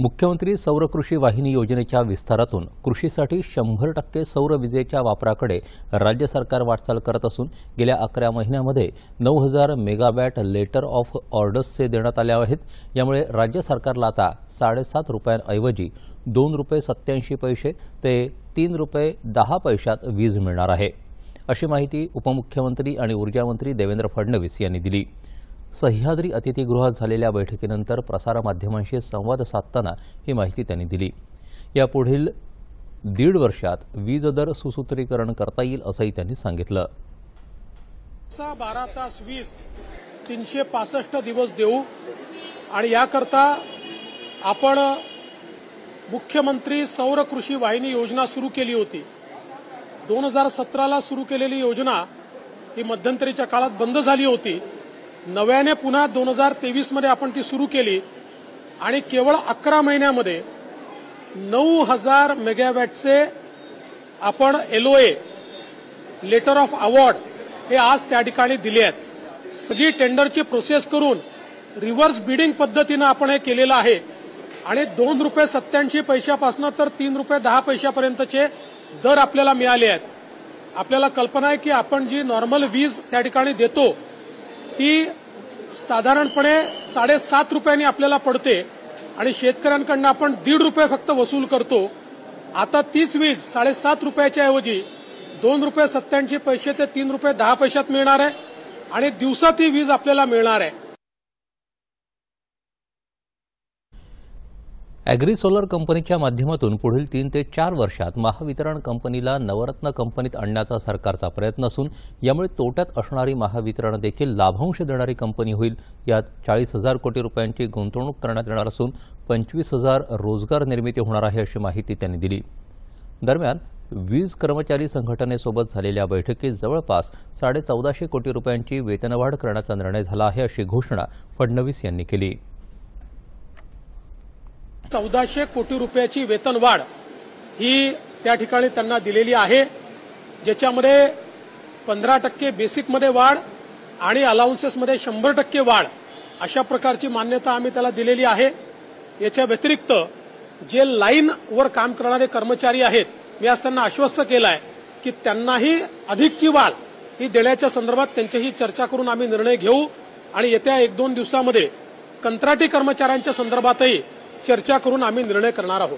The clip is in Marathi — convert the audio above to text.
मुख्यमंत्री सौर कृषी वाहिनी योजनेच्या विस्तारातून कृषीसाठी 100% सौर विजेच्या वापराकडे राज्य सरकार वाटचाल करत असून गेल्या 11 महिन्यांमध्ये 9000 मेगावॅट लेटर ऑफ ऑर्डर्सचे देण्यात आले आहेत। यामुळे राज्य सरकारला आता 7.5 रुपयांऐवजी 2 रुपये 87 पैसे ते 3 रुपये 10 पैशात वीज मिळणार आहे, अशी माहिती उपमुख्यमंत्री आणि ऊर्जा मंत्री देवेंद्र फडणवीस यांनी दिली। सह्याद्री अतिथीगृहात झालेल्या बैठकीनंतर प्रसारमाध्यमांशी संवाद साधताना ही माहिती त्यांनी दिली। यापुढील 1.5 वर्षात वीज दर सुसूत्रीकरण करता येईल असंही त्यांनी सांगितलं। 12 तास वीज 365 दिवस देऊ आणि याकरता आपण मुख्यमंत्री सौर कृषी वाहिनी योजना सुरू केली होती। 2017ला सुरू केलेली योजना ही मध्यंतरीच्या काळात बंद झाली होती। नव्याने पुन्हा 2023 मध्ये आपण ती सुरू केली आणि केवळ 11 महिन्यामध्ये 9000 मेगावॅटचे आपण एलओए लेटर ऑफ अवॉर्ड हे आज त्या ठिकाणी दिले आहेत। सगळी टेंडरची प्रोसेस करून रिव्हर्स बिडिंग पद्धतीने आपण हे केलेलं आहे आणि 2 रुपये 87 पैशापासून तर 3 रुपये 10 पैशापर्यंतचे दर आपल्याला मिळाले आहेत। आपल्याला कल्पना आहे की आपण जी नॉर्मल वीज त्या ठिकाणी देतो ती साधारणपणे 7.5 रुपयांनी आपल्याला पडते आणि शेतकऱ्यांकडून आपण 1.5 रुपये फक्त वसूल करतो। आता तीच वीज 7.5 रुपयाच्या ऐवजी 2 रुपये 87 पैसे ते 3 रुपये 10 पैशात मिळणार आहे आणि दिवसा ती वीज आपल्याला मिळणार आहे। ॲग्री सोलर कंपनीच्या माध्यमातून पुढील 3 ते 4 वर्षात महावितरण कंपनीला नवरत्न कंपनीत आणण्याचा सरकारचा प्रयत्न असून यामुळे तोट्यात असणारी महावितरण देखील लाभांश देणारी कंपनी होईल। यात 40,000 कोटी रुपयांची गुंतवणूक करण्यात येणार असून 25,000 रोजगार निर्मिती होणार आहे, अशी माहिती त्यांनी दिली। दरम्यान वीज कर्मचारी संघटनेसोबत झालेल्या बैठकीत जवळपास 1450 कोटी रुपयांची वेतनवाढ करण्याचा निर्णय झाला आहे, अशी घोषणा फडणवीस यांनी केली। 1400 कोटी रुपयाची वेतनवाढ ही त्या ठिकाणी त्यांना दिलेली आहे, ज्याच्यामध्ये 15% बेसिकमध्ये वाढ आणि अलाउन्सेसमध्ये 100% वाढ अशा प्रकारची मान्यता आम्ही त्याला दिलेली आहे। याच्या व्यतिरिक्त जे लाईनवर काम करणारे कर्मचारी आहेत, मी आज त्यांना आश्वस्त केलं आहे की त्यांनाही अधिकची वाढ ही देण्याच्या संदर्भात त्यांच्याशी चर्चा करून आम्ही निर्णय घेऊ आणि येत्या 1-2 दिवसामध्ये कंत्राटी कर्मचाऱ्यांच्या संदर्भातही चर्चा करून आम्ही निर्णय करणार आहोत।